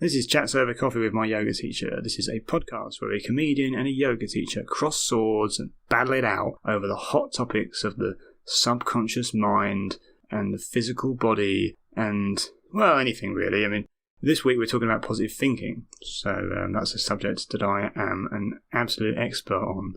This is Chats Over Coffee with my yoga teacher. This is a podcast where a comedian and a yoga teacher cross swords and battle it out over the hot topics of the subconscious mind and the physical body and, well, anything really. I mean, this week we're talking about positive thinking, so that's a subject that I am an absolute expert on.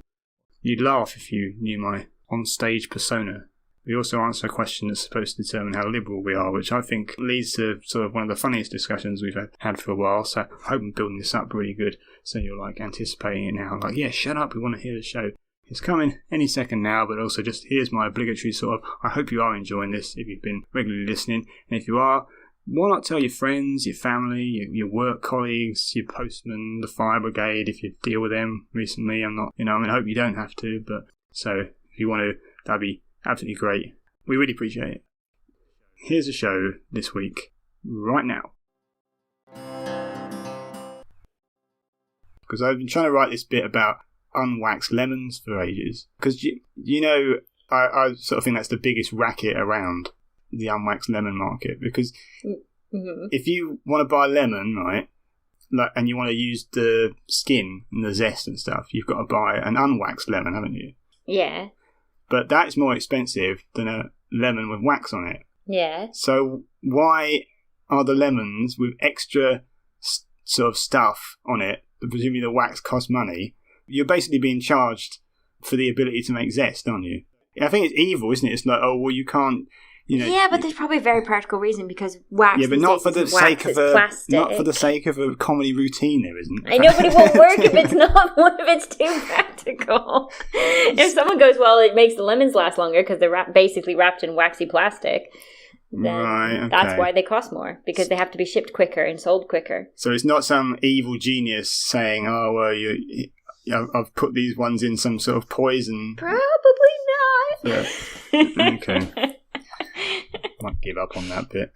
You'd laugh if you knew my on-stage persona. We also answer a question that's supposed to determine how liberal we are, which I think leads to sort of one of the funniest discussions we've had for a while. So I hope I'm building this up really good, so you're like anticipating it now. Like, yeah, shut up, we want to hear the show. It's coming any second now, but also just here's my obligatory sort of, I hope you are enjoying this if you've been regularly listening. And if you are, why not tell your friends, your family, your work colleagues, your postman, the fire brigade, if you deal with them recently. I hope you don't have to, but so if you want to, that'd be absolutely great. We really appreciate it. Here's a show this week, right now. Because I've been trying to write this bit about unwaxed lemons for ages. Because, I sort of think that's the biggest racket around the unwaxed lemon market. Because if you want to buy a lemon, right, and you want to use the skin and the zest and stuff, you've got to buy an unwaxed lemon, haven't you? Yeah. But that's more expensive than a lemon with wax on it. Yeah. So why are the lemons with extra sort of stuff on it, presumably the wax costs money, you're basically being charged for the ability to make zest, aren't you? I think it's evil, isn't it? It's like, oh, well, you can't, Yeah, but there's probably a very practical reason, because wax. Yeah, but not for the sake of plastic. Not for the sake of a comedy routine. There isn't. I know, but it won't work if it's not. What if it's too practical? If someone goes, well, it makes the lemons last longer because they're basically wrapped in waxy plastic, then that's why they cost more, because they have to be shipped quicker and sold quicker. So it's not some evil genius saying, "Oh, well, I've put these ones in some sort of poison." Probably not. Yeah. Okay. Might give up on that bit.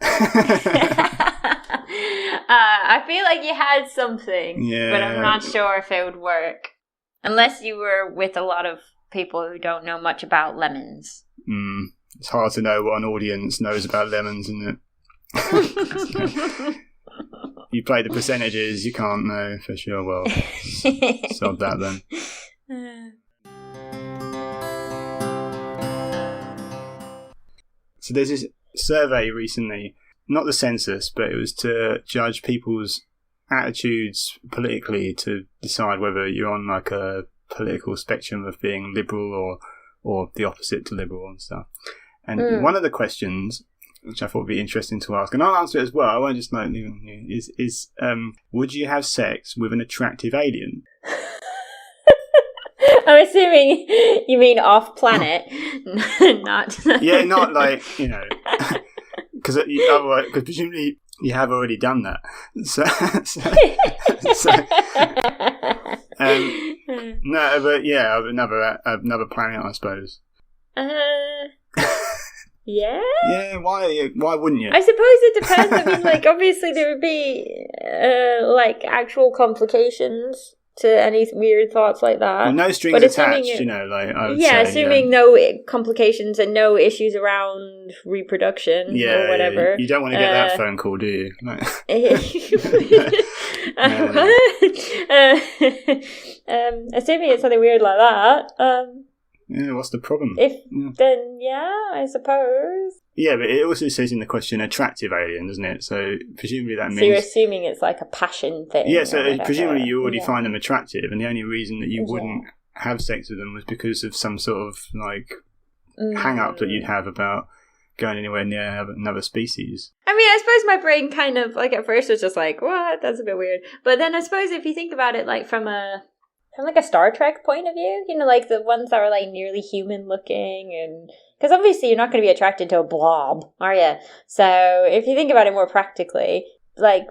I feel like you had something, but I'm not sure if it would work. Unless you were with a lot of people who don't know much about lemons. It's hard to know what an audience knows about lemons, isn't it? You play the percentages, you can't know for sure. Well, sod that then. So there's this survey recently, not the census, but it was to judge people's attitudes politically to decide whether you're on like a political spectrum of being liberal or the opposite to liberal and stuff. And one of the questions, which I thought would be interesting to ask, and I'll answer it as well, I won't just like leave it on you, is would you have sex with an attractive alien? I'm assuming you mean off planet, not. Yeah, not like, because presumably you have already done that. No, but yeah, another planet, I suppose. Yeah. Yeah. Why wouldn't you? I suppose it depends. I mean, like, obviously there would be actual complications to any weird thoughts like that. Well, no strings attached, I would say. Assuming no complications and no issues around reproduction or whatever. You don't want to get that phone call, do you? No. Assuming it's something weird like that. Yeah, what's the problem? Then, I suppose. Yeah, but it also says in the question attractive alien, doesn't it? So presumably that means... So you're assuming it's like a passion thing. Yeah, so presumably you already find them attractive, and the only reason that you wouldn't have sex with them was because of some sort of hang-up that you'd have about going anywhere near another species. I mean, I suppose my brain kind of, at first was just like, what? That's a bit weird. But then I suppose if you think about it, from a Star Trek point of view, the ones that are nearly human looking, and because obviously you're not going to be attracted to a blob, are you? So if you think about it more practically, why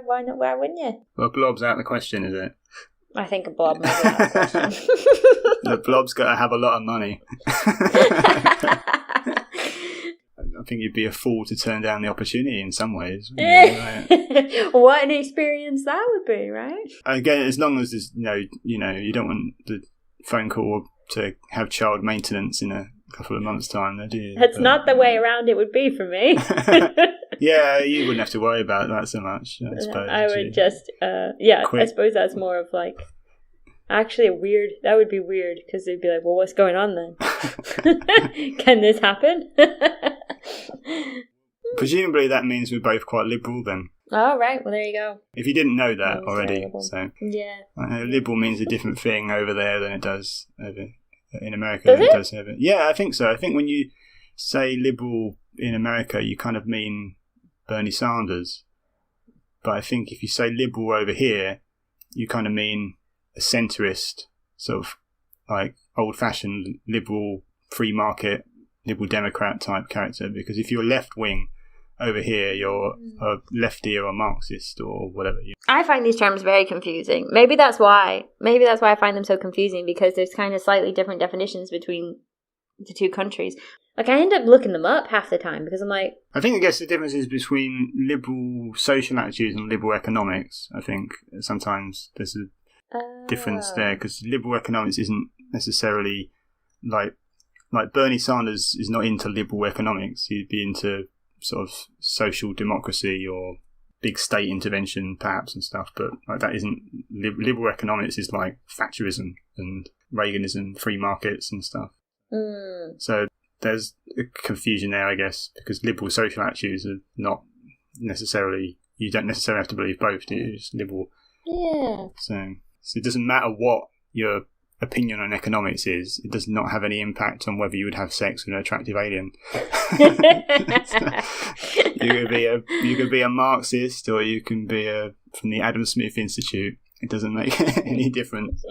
wouldn't you? Well, blob's out of the question, is it? I think a blob might be out of the question. The blob's got to have a lot of money. I think you'd be a fool to turn down the opportunity in some ways. What an experience that would be, right? Again, as long as there's you don't want the phone call to have child maintenance in a couple of months' time, do you? That's not the way around it would be for me. Yeah, you wouldn't have to worry about that so much, I suppose. I would just, Quit. I suppose that's more of like, actually that would be weird, because they'd be like, well, what's going on then? Can this happen? Presumably that means we're both quite liberal then. Oh, right. Well, there you go. If you didn't know that already. So yeah. Liberal means a different thing over there than it does over in America. Does it? Does over. Yeah, I think so. I think when you say liberal in America, you kind of mean Bernie Sanders. But I think if you say liberal over here, you kind of mean a centrist, sort of like old-fashioned liberal, free market, liberal Democrat type character. Because if you're left-wing over here, you're a lefty or a Marxist or whatever. I find these terms very confusing. Maybe that's why I find them so confusing, because there's kind of slightly different definitions between the two countries. Like, I end up looking them up half the time because I'm like... I guess the difference is between liberal social attitudes and liberal economics. I think sometimes there's a difference there, because liberal economics isn't necessarily like Bernie Sanders is not into liberal economics. He'd be into sort of social democracy or big state intervention perhaps and stuff, but like that isn't liberal economics. Is like Thatcherism and Reaganism, free markets and stuff. So there's a confusion there, I guess, because liberal social attitudes are not necessarily, you don't necessarily have to believe both, do you? It's liberal. Yeah. So it doesn't matter what your opinion on economics is, it does not have any impact on whether you would have sex with an attractive alien. You could be a Marxist, or you can be from the Adam Smith Institute. It doesn't make any difference.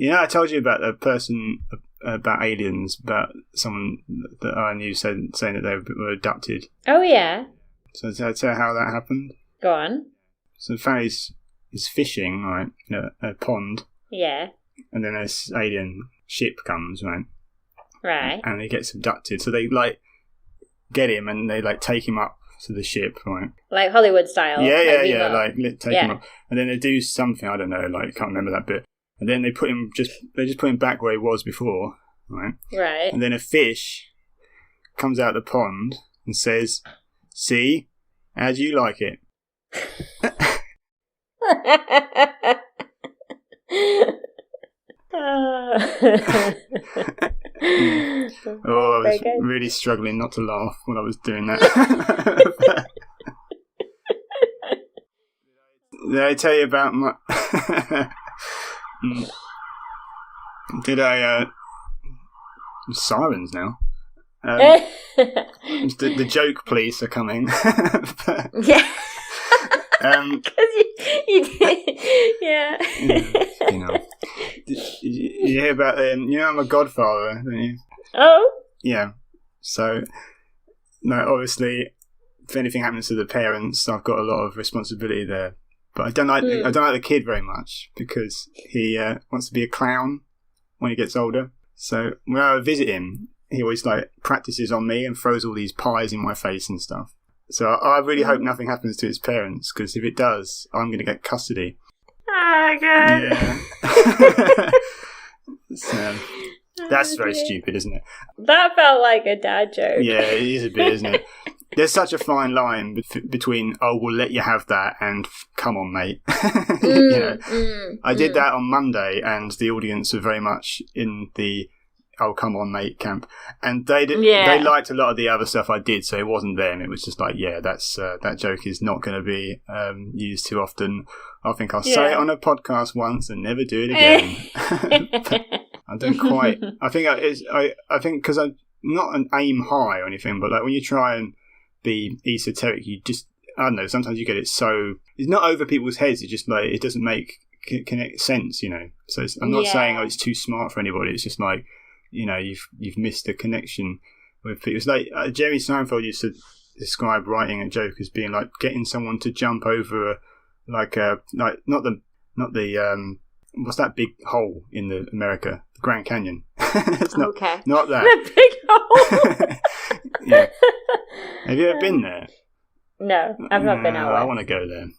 I told you about a person about aliens, about someone that I knew saying that they were abducted. Oh yeah. So did I tell you how that happened? Go on. So the family is fishing, right, in a pond. Yeah. And then this alien ship comes, right? Right. And he gets abducted. So they, like, get him and they, like, take him up to the ship, right? Like Hollywood style. Yeah. Take him up. And then they do something, I don't know, like, can't remember that bit. And then they just put him back where he was before, right? Right. And then a fish comes out of the pond and says, "See? How do you like it?" I was really struggling not to laugh when I was doing that. Did I tell you about my... Did I... Sirens now. The joke police are coming. Yeah. Because you did, yeah. You hear about I'm a godfather, don't you? Oh. Yeah. So, no, obviously, if anything happens to the parents, I've got a lot of responsibility there. But I don't like the kid very much, because he wants to be a clown when he gets older. So when I visit him, he always like practices on me and throws all these pies in my face and stuff. So I really hope nothing happens to his parents, because if it does, I'm going to get custody. Oh, God. Yeah. So, that's very stupid, isn't it? That felt like a dad joke. Yeah, it is a bit, isn't it? There's such a fine line between, "Oh, we'll let you have that," and "Come on, mate." I did that on Monday, and the audience were very much in the "Oh, come on, mate" camp, and they liked a lot of the other stuff I did, so it wasn't them. It was just like, yeah, that's that joke is not going to be used too often. I think I'll say it on a podcast once and never do it again. I don't quite. I think because I'm not an aim high or anything, but like when you try and be esoteric, you just, I don't know, sometimes you get it so, it's not over people's heads, it's just like, it doesn't make connect sense, so I'm not saying it's too smart for anybody, it's just like, you've missed the connection with people. It's like Jerry Seinfeld used to describe writing a joke as being like getting someone to jump over not the what's that big hole in the America, the Grand Canyon. It's not that the big hole. Yeah. Have you ever been there? No, I've not been out there. I want to go there.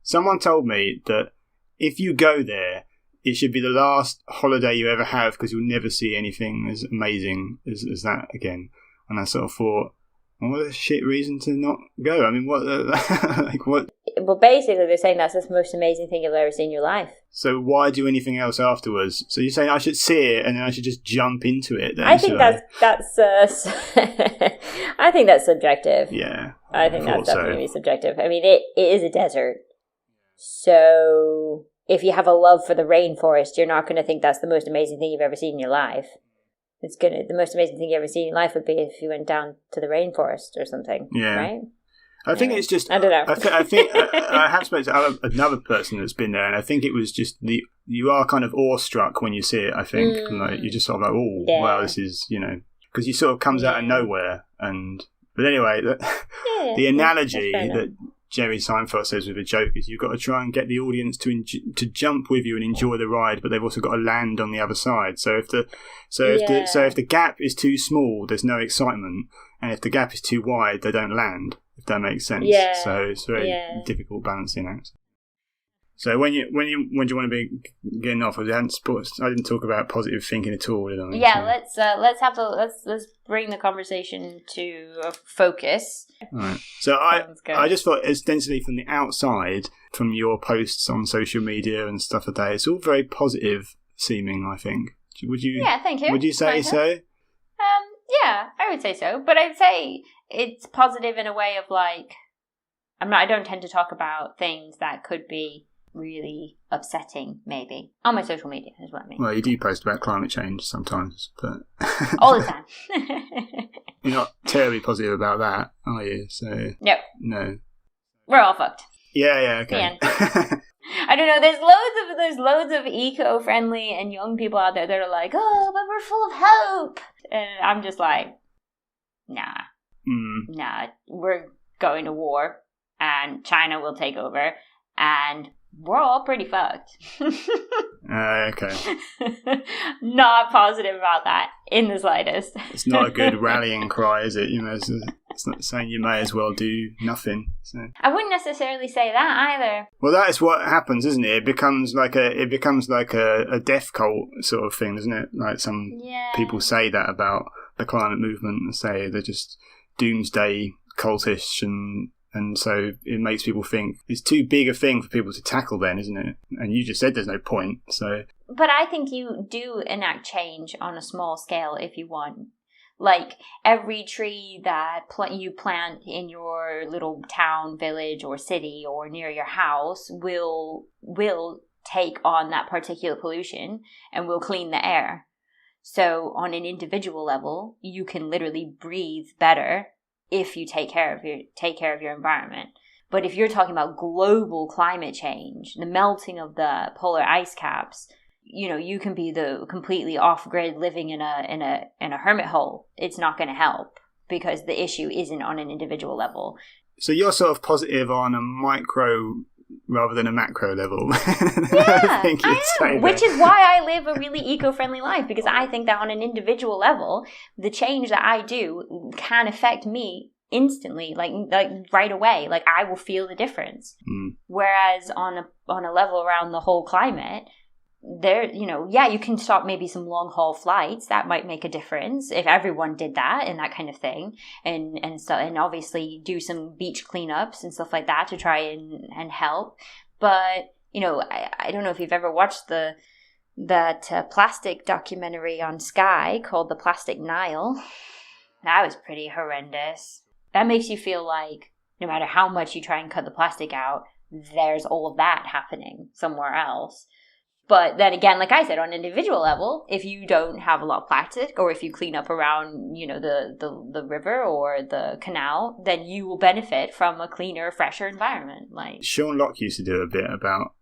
Someone told me that if you go there, it should be the last holiday you ever have, because you'll never see anything as amazing as that again. And I sort of thought, Well, what a shit reason to not go. I mean, what? Like what? Well, basically, they're saying that's the most amazing thing you've ever seen in your life. So why do anything else afterwards? So you're saying I should see it and then I should just jump into it? Then, I think that's I think that's subjective. Yeah, I think that's definitely subjective. I mean, it is a desert, so if you have a love for the rainforest, you're not going to think that's the most amazing thing you've ever seen in your life. The most amazing thing you ever seen in life would be if you went down to the rainforest or something. Yeah. Right? I think it's just. I don't know. I think I have spoken to another person that's been there, and I think it was just you are kind of awestruck when you see it. I think like you're just sort of like, oh, wow, this is because he sort of comes out of nowhere. But anyway, the analogy that Jerry Seinfeld says with a joke is you've got to try and get the audience to jump with you and enjoy the ride, but they've also got to land on the other side. So if the gap is too small, there's no excitement, and if the gap is too wide, they don't land. If that makes sense. Yeah. So it's very difficult balancing act. So when do you want to be getting off? I didn't talk about positive thinking at all, did I? Yeah, let's bring the conversation to a focus. All right. So I just thought ostensibly from the outside, from your posts on social media and stuff like that, it's all very positive seeming, I think. Would you? Yeah, thank you. Would you say so? Yeah, I would say so. But I'd say it's positive in a way of like, I don't tend to talk about things that could be really upsetting, maybe. On my social media is what I mean. Well, you do post about climate change sometimes, but... all the time. You're not terribly positive about that, are you? So No. We're all fucked. Yeah, okay. I don't know, there's loads of eco-friendly and young people out there that are like, oh, but we're full of hope. And I'm just like, nah, we're going to war and China will take over and we're all pretty fucked. Okay. Not positive about that in the slightest. It's not a good rallying cry, is it? It's not saying you may as well do nothing. So. I wouldn't necessarily say that either. Well, that is what happens, isn't it? It becomes like a death cult sort of thing, doesn't it? Like some people say that about the climate movement and say they're just doomsday cultish and so it makes people think it's too big a thing for people to tackle then, isn't it? And you just said there's no point, so... But I think you do enact change on a small scale if you want. Like, every tree that you plant in your little town, village, or city, or near your house will take on that particulate pollution and will clean the air. So on an individual level, you can literally breathe better if you take care of your environment. But if you're talking about global climate change, the melting of the polar ice caps, you can be the completely off-grid living in a hermit hole. It's not going to help because the issue isn't on an individual level. So you're sort of positive on a micro rather than a macro level. Yeah, I think you'd say which is why I live a really eco-friendly life, because I think that on an individual level, the change that I do can affect me instantly, like right away. Like I will feel the difference. Whereas on a level around the whole climate, you can stop maybe some long haul flights. That might make a difference if everyone did that and that kind of thing, and obviously do some beach cleanups and stuff like that to try and help. But I don't know if you've ever watched that plastic documentary on Sky called The Plastic Nile. That was pretty horrendous. That makes you feel like no matter how much you try and cut the plastic out, there's all of that happening somewhere else. But then again, like I said, on an individual level, if you don't have a lot of plastic, or if you clean up around, the river or the canal, then you will benefit from a cleaner, fresher environment. Like Sean Locke used to do a bit about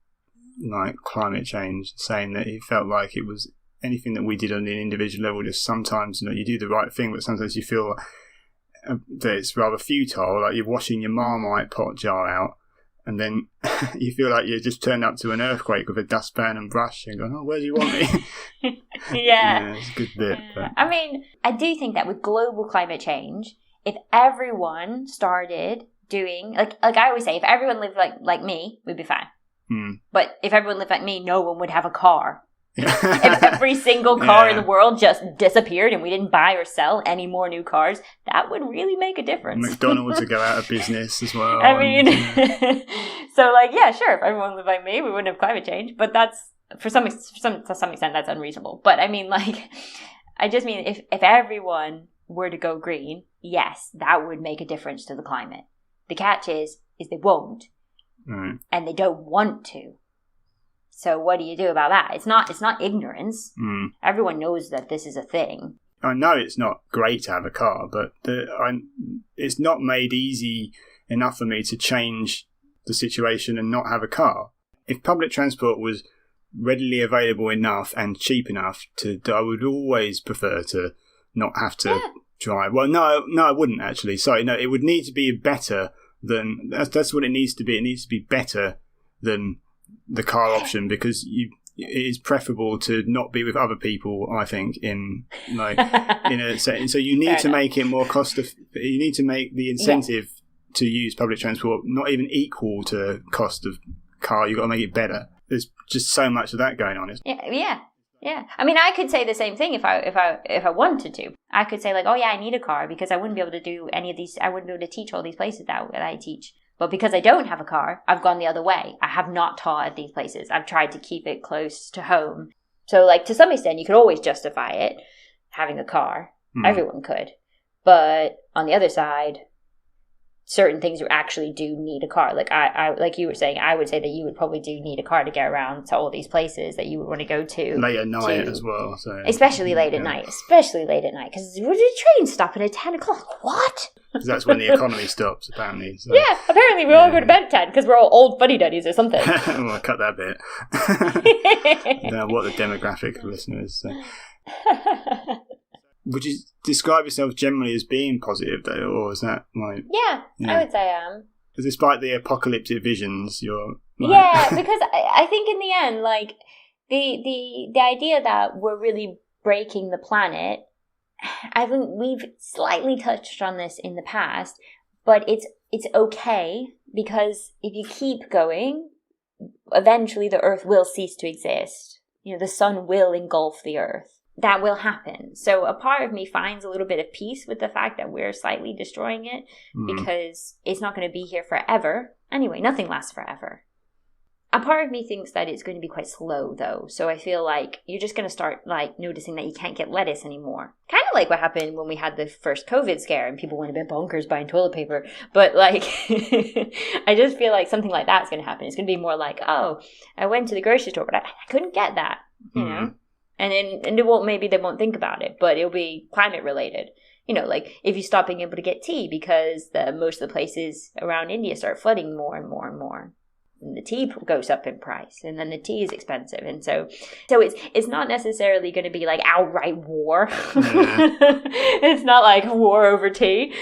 like climate change, saying that he felt like it was anything that we did on an individual level. Just sometimes, you do the right thing, but sometimes you feel that it's rather futile, like you're washing your Marmite pot jar out. And then you feel like you just turned up to an earthquake with a dustpan and brush and going, oh, where do you want me? Yeah. It's a good bit. But. I mean, I do think that with global climate change, if everyone started doing, like I always say, if everyone lived like me, we'd be fine. But if everyone lived like me, no one would have a car. If every single car in the world just disappeared and we didn't buy or sell any more new cars, that would really make a difference. McDonald's would go out of business as well. I mean, so like, yeah, sure, if everyone lived like me, we wouldn't have climate change. But that's, to some extent, that's unreasonable. But I mean, like, I just mean if everyone were to go green, yes, that would make a difference to the climate. The catch is they won't. Right. And they don't want to. So what do you do about that? It's not ignorance. Everyone knows that this is a thing. I know it's not great to have a car, but it's not made easy enough for me to change the situation and not have a car. If public transport was readily available enough and cheap enough, I would always prefer to not have to drive. Well, no, I wouldn't actually. Sorry, no, it would need to be better than... That's what it needs to be. It needs to be better than the car option, because it is preferable to not be with other people, I think, in a setting. So you need to make it more you need to make the incentive to use public transport not even equal to cost of car. You've got to make it better. There's just so much of that going on. Yeah. I mean, I could say the same thing if I wanted to. I could say like, oh yeah, I need a car because I wouldn't be able to do any of these. I wouldn't be able to teach all these places that I teach. But because I don't have a car, I've gone the other way. I have not taught at these places. I've tried to keep it close to home. So like to some extent, you could always justify it, having a car. Everyone could. But on the other side, certain things you actually do need a car. Like I like you were saying, I would say that you would probably do need a car to get around to all these places that you would want to go to. Late at night as well. So. Especially late at night. Because the train's stopping at 10 o'clock. What? Because that's when the economy stops, apparently. So. Yeah, apparently we all go to bed at 10 because we're all old fuddy-duddies or something. Well, cut that bit. I don't know what the demographic of listeners is. So. Would you describe yourself generally as being positive, though, or is that like... Yeah, I would say I am. Because despite the apocalyptic visions, you're... Like... Yeah, because I think in the end, like, the idea that we're really breaking the planet, I think we've slightly touched on this in the past, but it's okay, because if you keep going, eventually the Earth will cease to exist. You know, the sun will engulf the Earth. That will happen. So a part of me finds a little bit of peace with the fact that we're slightly destroying it, because it's not going to be here forever. Anyway, nothing lasts forever. A part of me thinks that it's going to be quite slow, though. So I feel like you're just going to start like noticing that you can't get lettuce anymore. Kind of like what happened when we had the first COVID scare and people went a bit bonkers buying toilet paper. But like, I just feel like something like that's going to happen. It's going to be more like, oh, I went to the grocery store, but I couldn't get that, you know? And maybe they won't think about it, but it'll be climate related. You know, like if you stop being able to get tea because most of the places around India start flooding more and more and more. And the tea goes up in price, and then the tea is expensive. And so it's not necessarily going to be like outright war. It's not like war over tea.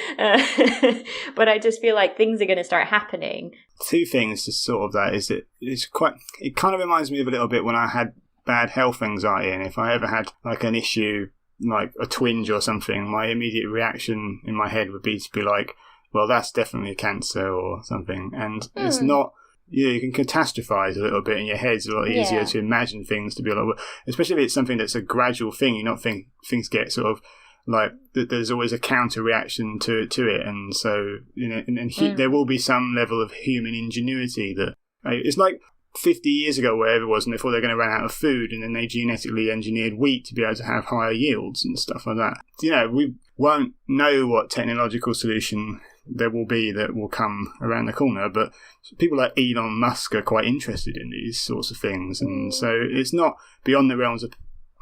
But I just feel like things are going to start happening. Two things to sort of that is that it kind of reminds me of a little bit when I had bad health anxiety, and if I ever had like an issue like a twinge or something, my immediate reaction in my head would be to be like, well, that's definitely cancer or something. And it's not, you can catastrophize a little bit in your head. It's a lot easier to imagine things to be like, especially if it's something that's a gradual thing. You not think things get sort of like there's always a counter reaction to it, and so you know, and there will be some level of human ingenuity that it's like 50 years ago, wherever it was, and they thought they were going to run out of food, and then they genetically engineered wheat to be able to have higher yields and stuff like that. You know, we won't know what technological solution there will be that will come around the corner, but people like Elon Musk are quite interested in these sorts of things, and so it's not beyond the realms of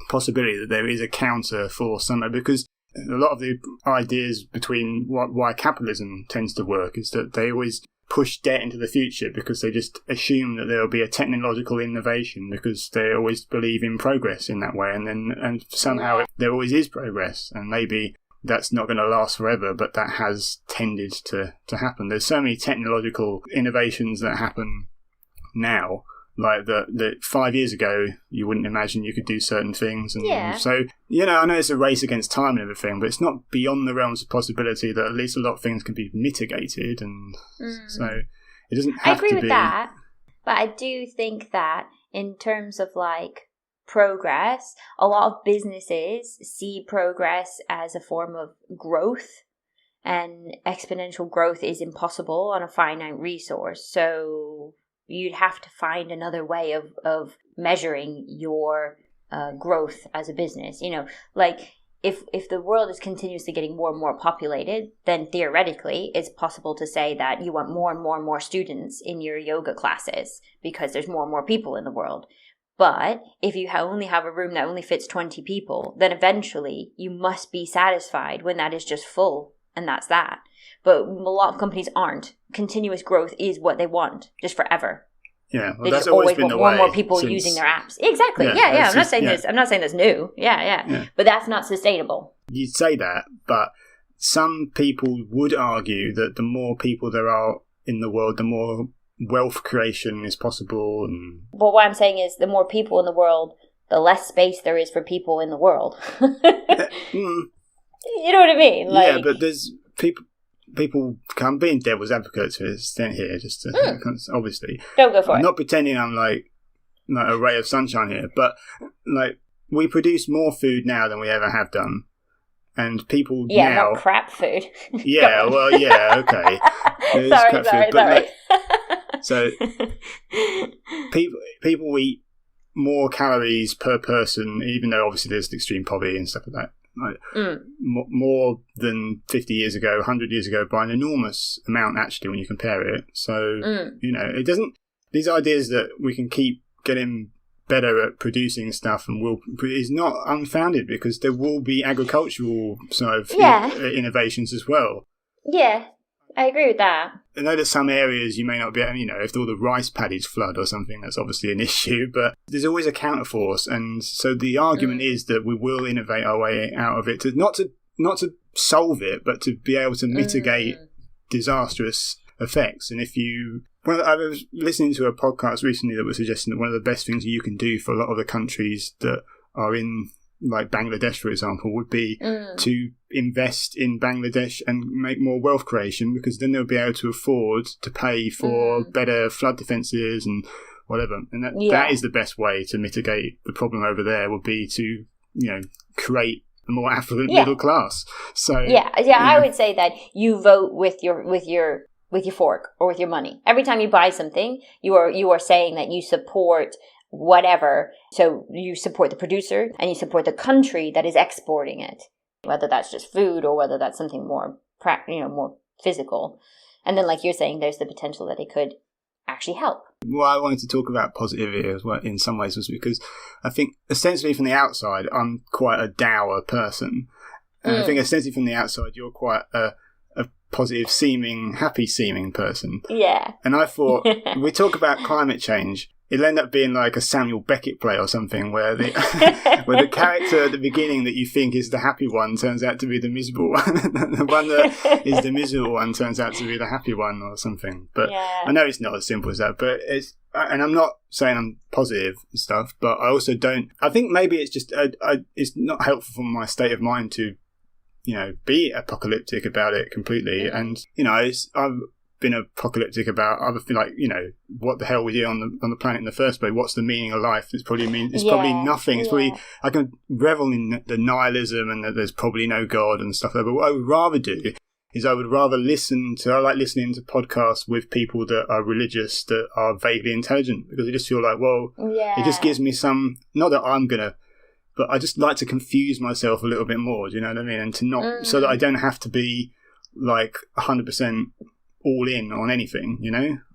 possibility that there is a counter force somewhere, because a lot of the ideas between why capitalism tends to work is that they always push debt into the future because they just assume that there will be a technological innovation because they always believe in progress in that way, and somehow there always is progress, and maybe that's not going to last forever, but that has tended to happen. There's so many technological innovations that happen now, like that 5 years ago you wouldn't imagine you could do certain things, and so you know, I know it's a race against time and everything, but it's not beyond the realms of possibility that at least a lot of things can be mitigated, and so it doesn't have to be. I agree with that, but I do think that in terms of like progress. A lot of businesses see progress as a form of growth, and exponential growth is impossible on a finite resource. So you'd have to find another way of measuring your growth as a business. You know, like if the world is continuously getting more and more populated, then theoretically it's possible to say that you want more and more and more students in your yoga classes because there's more and more people in the world. But if you only have a room that only fits 20 people, then eventually you must be satisfied when that is just full, and that's that. But a lot of companies aren't. Continuous growth is what they want, just forever. Yeah, well, they that's just always always been want the more way and more people since, using their apps. Exactly. Yeah. I'm not saying this. I'm not saying that's new. Yeah. But that's not sustainable. You'd say that, but some people would argue that the more people there are in the world, the more wealth creation is possible. And But what I'm saying is, the more people in the world, the less space there is for people in the world. You know what I mean? Like, yeah, but there's people. I'm being devil's advocate to an extent here, just to, obviously. Don't go for it. I'm not pretending I'm like a ray of sunshine here, but like we produce more food now than we ever have done, and people now not crap food. Yeah, well, yeah, okay. Sorry. So people eat more calories per person, even though obviously there's extreme poverty and stuff like that. Like, more than 50 years ago, 100 years ago, by an enormous amount, actually, when you compare it. So, it doesn't, these ideas that we can keep getting better at producing stuff and is not unfounded, because there will be agricultural sort of innovations as well. Yeah, I agree with that. I know there's some areas you may not be, if all the rice paddies flood or something, that's obviously an issue, but there's always a counterforce, and so the argument is that we will innovate our way out of it, not to solve it, but to be able to mitigate disastrous effects. And I was listening to a podcast recently that was suggesting that one of the best things you can do for a lot of the countries that are in, like Bangladesh, for example, would be to invest in Bangladesh and make more wealth creation, because then they'll be able to afford to pay for better flood defences and whatever. And that is the best way to mitigate the problem over there, would be to, create a more affluent middle class. So I would say that you vote with your fork or with your money. Every time you buy something, you are saying that you support whatever. So you support the producer and you support the country that is exporting it, whether that's just food or whether that's something more more physical. And then, like you're saying, there's the potential that it could actually help. Well, I wanted to talk about positivity as well in some ways, was because I think ostensibly from the outside I'm quite a dour person, and I think ostensibly from the outside you're quite a positive seeming, happy seeming person. Yeah. And I thought, we talk about climate change, it'll end up being like a Samuel Beckett play or something, where the where the character at the beginning that you think is the happy one turns out to be the miserable one. The one that is the miserable one turns out to be the happy one or something. But I know it's not as simple as that, but and I'm not saying I'm positive and stuff, but I also don't, I think maybe it's just, it's not helpful for my state of mind to, be apocalyptic about it completely. And, I've been apocalyptic about other things, like, what the hell we do on the planet in the first place? What's the meaning of life? It's probably probably nothing. It's probably, I can revel in the nihilism and that there's probably no God and stuff like that. But what I would rather do is I like listening to podcasts with people that are religious, that are vaguely intelligent, because I just feel like, it just gives me some, not that I'm gonna, but I just like to confuse myself a little bit more, do you know what I mean? And to not, so that I don't have to be like 100% all in on anything,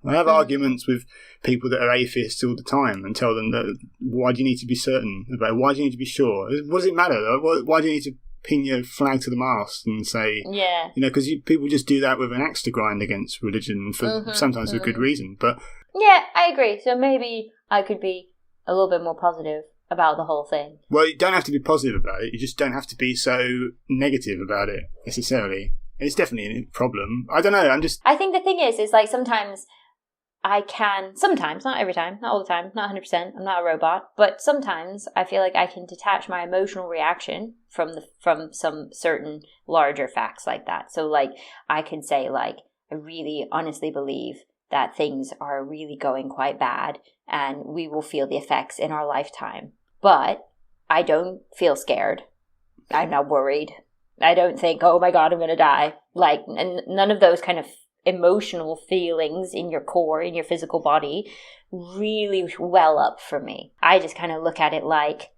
I have arguments with people that are atheists all the time and tell them that, why do you need to be certain about it? Why do you need to be sure? What does it matter? Why do you need to pin your flag to the mast and say, because people just do that with an axe to grind against religion for sometimes for good reason. But yeah, I agree. So maybe I could be a little bit more positive about the whole thing. Well, you don't have to be positive about it. You just don't have to be so negative about it necessarily. It's definitely a problem. I don't know. I think the thing is like sometimes I can, sometimes, not every time, not all the time, not 100%, I'm not a robot, but sometimes I feel like I can detach my emotional reaction from some certain larger facts like that. So like I can say like, I really honestly believe that things are really going quite bad and we will feel the effects in our lifetime. But I don't feel scared. I'm not worried. I don't think, oh my God, I'm going to die. Like, none of those kind of emotional feelings in your core, in your physical body, really well up for me. I just kind of look at it like,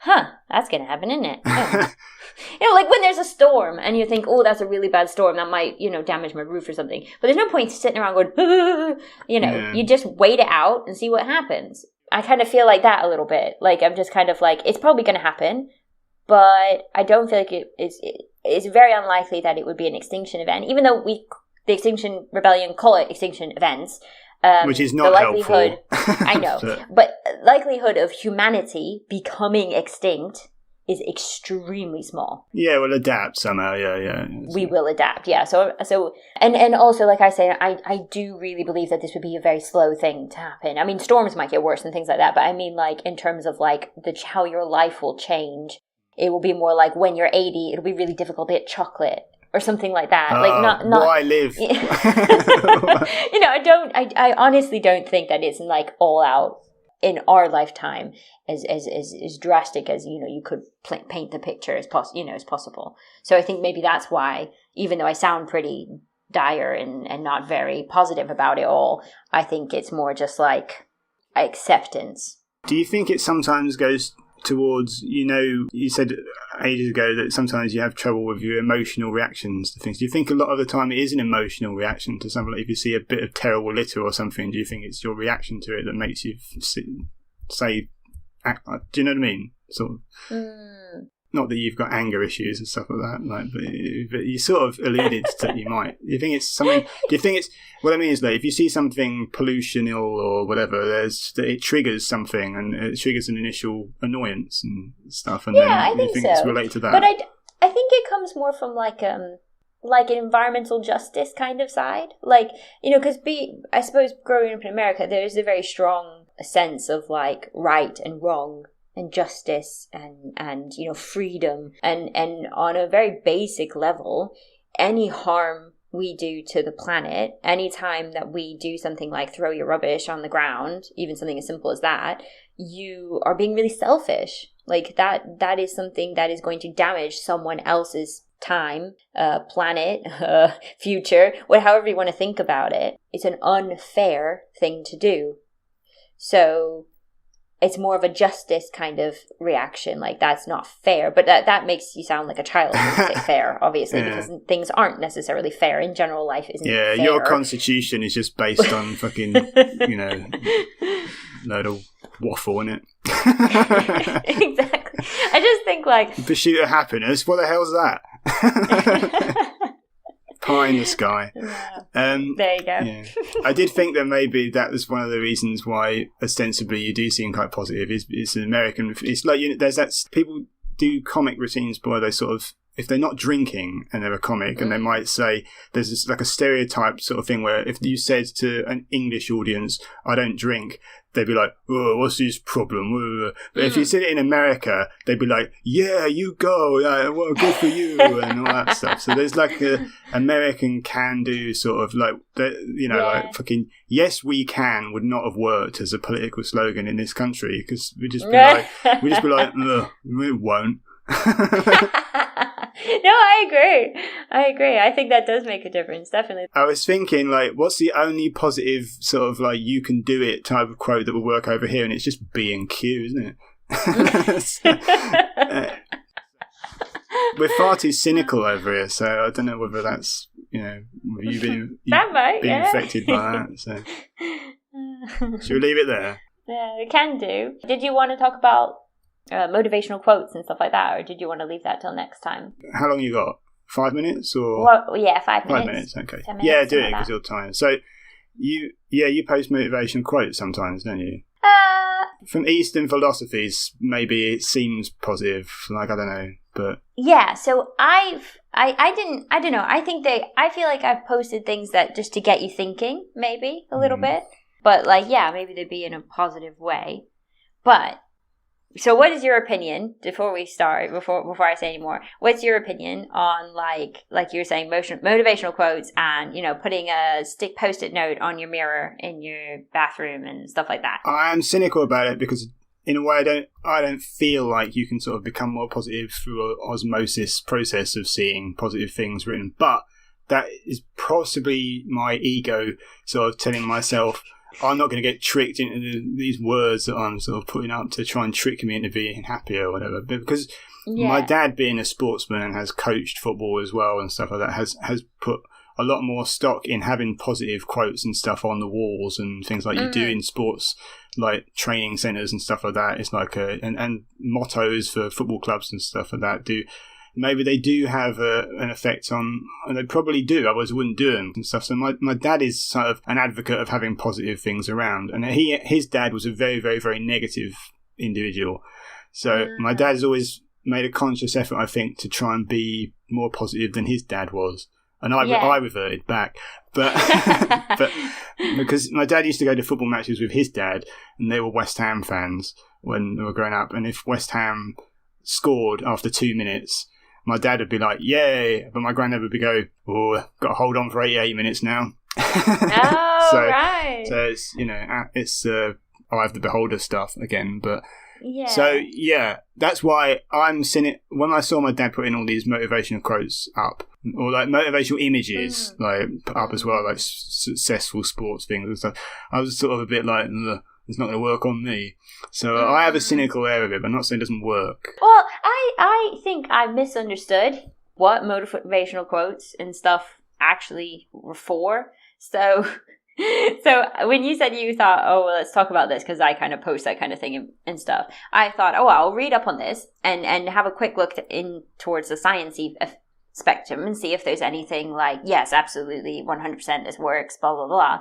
that's going to happen, isn't it? Oh. Like when there's a storm and you think, oh, that's a really bad storm that might, damage my roof or something. But there's no point sitting around going, You just wait it out and see what happens. I kind of feel like that a little bit. Like, I'm just kind of like, it's probably going to happen, but I don't feel like it's very unlikely that it would be an extinction event, even though the Extinction Rebellion call it extinction events. Which is not helpful. I know, but likelihood of humanity becoming extinct is extremely small. Yeah, we'll adapt somehow. Yeah. We will adapt. Yeah. So, and also, like I say, I do really believe that this would be a very slow thing to happen. I mean, storms might get worse and things like that, but I mean, like in terms of like how your life will change, it will be more like when you're 80, it'll be really difficult to get chocolate. Or something like that. Like not. Why live? I honestly don't think that it's like all out in our lifetime as drastic as you could paint the picture as possible. So I think maybe that's why, even though I sound pretty dire and not very positive about it all, I think it's more just like acceptance. Do you think it sometimes goes towards, you said ages ago that sometimes you have trouble with your emotional reactions to things. Do you think a lot of the time it is an emotional reaction to something? Like if you see a bit of terrible litter or something, do you think it's your reaction to it that makes you act like, do you know what I mean? Sort of. Not that you've got anger issues and stuff like that, but you sort of alluded that you might. Do you think it's something? Do you think it's what I mean is like if you see something pollutional or whatever, it triggers something and it triggers an initial annoyance and stuff, and then I think you think so. it's related to that. But I think it comes more from like an environmental justice kind of side, because I suppose growing up in America, there is a very strong sense of like right and wrong. And justice and freedom and on a very basic level, any harm we do to the planet, any time that we do something like throw your rubbish on the ground, even something as simple as that, you are being really selfish. Like that is something that is going to damage someone else's time, planet, future, however you want to think about it. It's an unfair thing to do. So it's more of a justice kind of reaction, like that's not fair. But that makes you sound like a child when you say fair, obviously, because things aren't necessarily fair. In general, life isn't fair. Your constitution is just based on fucking, load of waffle, innit? Exactly. I just think like... Pursuit of happiness? What the hell's that? Pie in the sky. There you go. Yeah. I did think that maybe that was one of the reasons why ostensibly you do seem quite positive. It's an American. It's like there's that people do comic routines where they sort of, if they're not drinking and they're a comic, and they might say there's this like a stereotype sort of thing where if you said to an English audience, "I don't drink," they'd be like, "Oh, what's his problem?" But if you said it in America, they'd be like, "Yeah, you go, well, good for you," and all that stuff. So there's like a American can-do sort of like, like fucking "Yes, we can" would not have worked as a political slogan in this country because we'd just be like, "Ugh, it won't." No, I agree. I think that does make a difference, definitely. I was thinking, like, what's the only positive sort of like you can do it type of quote that will work over here, and it's just B&Q, isn't it? We're far too cynical over here, so I don't know whether that's, have you been affected by that? So should we leave it there? Yeah, we can do. Did you want to talk about motivational quotes and stuff like that, or did you want to leave that till next time? How long you got? 5 minutes or? Well, yeah, 5 minutes. 5 minutes, okay. 10 minutes, yeah, do it because you're tired. So you post motivational quotes sometimes, don't you? From Eastern philosophies, maybe it seems positive. Like I don't know, but yeah. So I don't know. I feel like I've posted things that just to get you thinking, maybe a little bit, but like maybe they'd be in a positive way, but. So what is your opinion, before we start, before I say any more, what's your opinion on like you were saying, motivational quotes and, putting a Post-it note on your mirror in your bathroom and stuff like that? I am cynical about it because in a way, I don't feel like you can sort of become more positive through an osmosis process of seeing positive things written. But that is possibly my ego sort of telling myself, I'm not going to get tricked into these words that I'm sort of putting up to try and trick me into being happy or whatever. But because my dad, being a sportsman and has coached football as well and stuff like that, has put a lot more stock in having positive quotes and stuff on the walls and things like you do in sports, like training centres and stuff like that. It's like and mottos for football clubs and stuff like that maybe they do have an effect on, and they probably do, otherwise I wouldn't do them and stuff. So my dad is sort of an advocate of having positive things around, and his dad was a very, very, very negative individual. So my dad has always made a conscious effort, I think, to try and be more positive than his dad was. And I reverted back. But because my dad used to go to football matches with his dad, and they were West Ham fans when they were growing up. And if West Ham scored after 2 minutes, my dad would be like, yay. But my granddad would go, oh, got to hold on for 88 minutes now. Oh, right. So it's, it's I have the beholder stuff again. But yeah. So, yeah, that's why I'm seeing it. When I saw my dad putting all these motivational quotes up, or like motivational images like put up as well, like successful sports things and stuff, I was sort of a bit like, it's not going to work on me. So I have a cynical air of it, but I'm not saying it doesn't work. Well, I think I misunderstood what motivational quotes and stuff actually were for. So when you said you thought, oh, well, let's talk about this because I kind of post that kind of thing and stuff, I thought, oh, I'll read up on this and have a quick look in towards the sciencey spectrum and see if there's anything like, yes, absolutely, 100% this works, blah, blah, blah.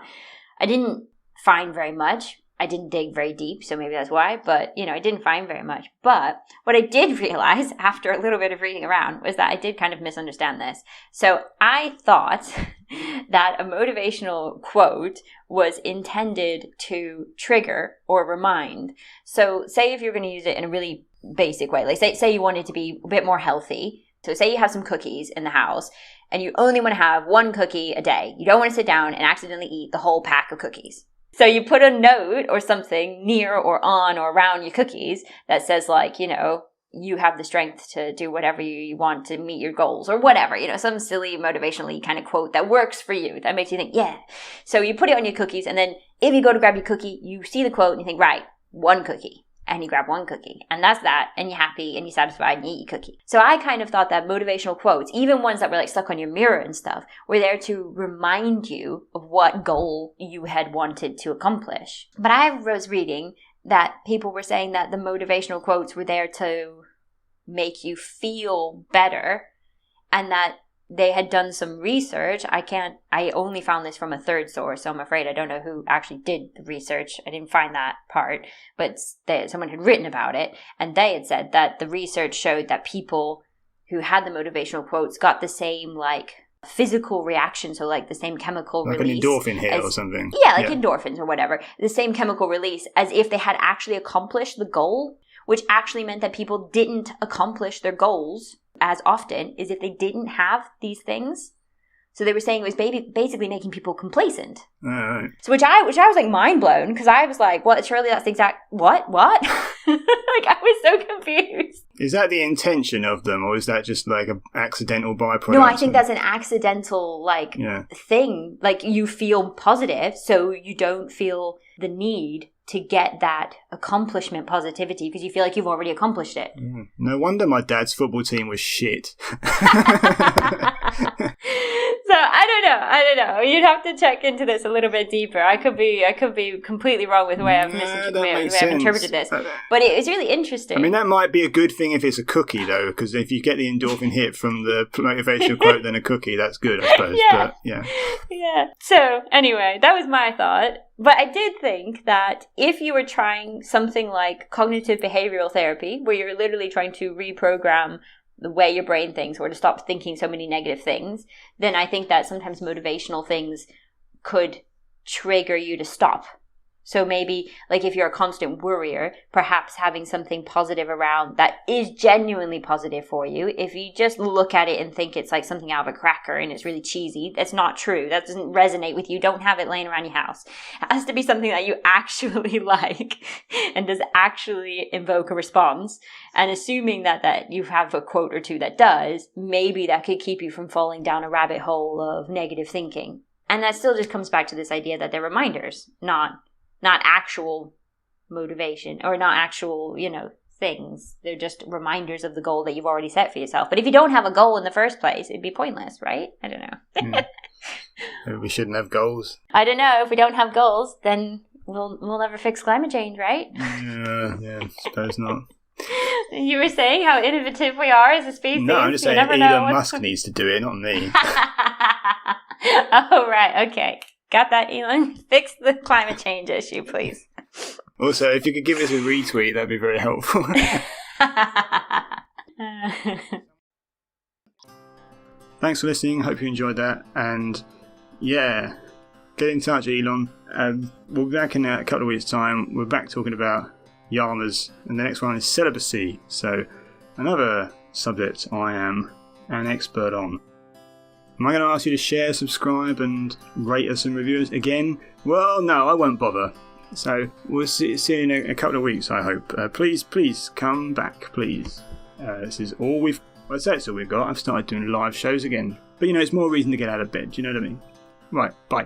I didn't find very much. I didn't dig very deep, so maybe that's why. But, I didn't find very much. But what I did realize after a little bit of reading around was that I did kind of misunderstand this. So I thought that a motivational quote was intended to trigger or remind. So say if you're going to use it in a really basic way, like say you wanted to be a bit more healthy. So say you have some cookies in the house and you only want to have one cookie a day. You don't want to sit down and accidentally eat the whole pack of cookies. So you put a note or something near or on or around your cookies that says like, you have the strength to do whatever you want to meet your goals or whatever, some silly motivationally kind of quote that works for you, that makes you think, yeah. So you put it on your cookies, and then if you go to grab your cookie, you see the quote and you think, right, one cookie. And you grab one cookie, and that's that, and you're happy, and you're satisfied, and you eat your cookie. So I kind of thought that motivational quotes, even ones that were like stuck on your mirror and stuff, were there to remind you of what goal you had wanted to accomplish. But I was reading that people were saying that the motivational quotes were there to make you feel better, and that they had done some research. I only found this from a third source, so I'm afraid I don't know who actually did the research. I didn't find that part, but someone had written about it, and they had said that the research showed that people who had the motivational quotes got the same, like, physical reaction, so like the same chemical like release. Like an endorphin hit or something. Yeah, like endorphins or whatever. The same chemical release as if they had actually accomplished the goal, which actually meant that people didn't accomplish their goals as often as if they didn't have these things. So they were saying it was basically making people complacent. Right. So which I was like mind blown, because I was like, "What? Surely that's the exact what?" Like I was so confused. Is that the intention of them, or is that just like an accidental byproduct? No, I think that's an accidental thing. Like you feel positive, so you don't feel the need to get that accomplishment positivity because you feel like you've already accomplished it. No wonder my dad's football team was shit. So I don't know. You'd have to check into this a little bit deeper. I could be completely wrong with the way I've interpreted this. But it was really interesting. I mean, that might be a good thing if it's a cookie, though, because if you get the endorphin hit from the motivational quote, then a cookie, that's good, I suppose. Yeah. But, yeah. Yeah. So anyway, that was my thought. But I did think that if you were trying something like cognitive behavioral therapy, where you're literally trying to reprogram the way your brain thinks or to stop thinking so many negative things, then I think that sometimes motivational things could trigger you to stop So maybe, like, if you're a constant worrier, perhaps having something positive around that is genuinely positive for you. If you just look at it and think it's like something out of a cracker and it's really cheesy, that's not true. That doesn't resonate with you. Don't have it laying around your house. It has to be something that you actually like and does actually invoke a response. And assuming that you have a quote or two that does, maybe that could keep you from falling down a rabbit hole of negative thinking. And that still just comes back to this idea that they're reminders, not actual motivation or not actual, things. They're just reminders of the goal that you've already set for yourself. But if you don't have a goal in the first place, it'd be pointless, right? I don't know. Maybe we shouldn't have goals. I don't know. If we don't have goals, then we'll never fix climate change, right? Yeah, I suppose not. You were saying how innovative we are as a species. No, I'm just saying Elon Musk needs to do it, not me. Oh, right. Okay. Got that, Elon? Fix the climate change issue, please. Also, if you could give us a retweet, that'd be very helpful. Thanks for listening. Hope you enjoyed that. And yeah, get in touch, Elon. We'll be back in a couple of weeks' time. We're back talking about yamas, and the next one is celibacy. So, another subject I am an expert on. Am I going to ask you to share, subscribe, and rate us and review us again? Well, no, I won't bother. So, we'll see you in a couple of weeks, I hope. Please come back, please. This is all we've... Well, I'd say it's all we've got. I've started doing live shows again. But, it's more reason to get out of bed, do you know what I mean? Right, bye.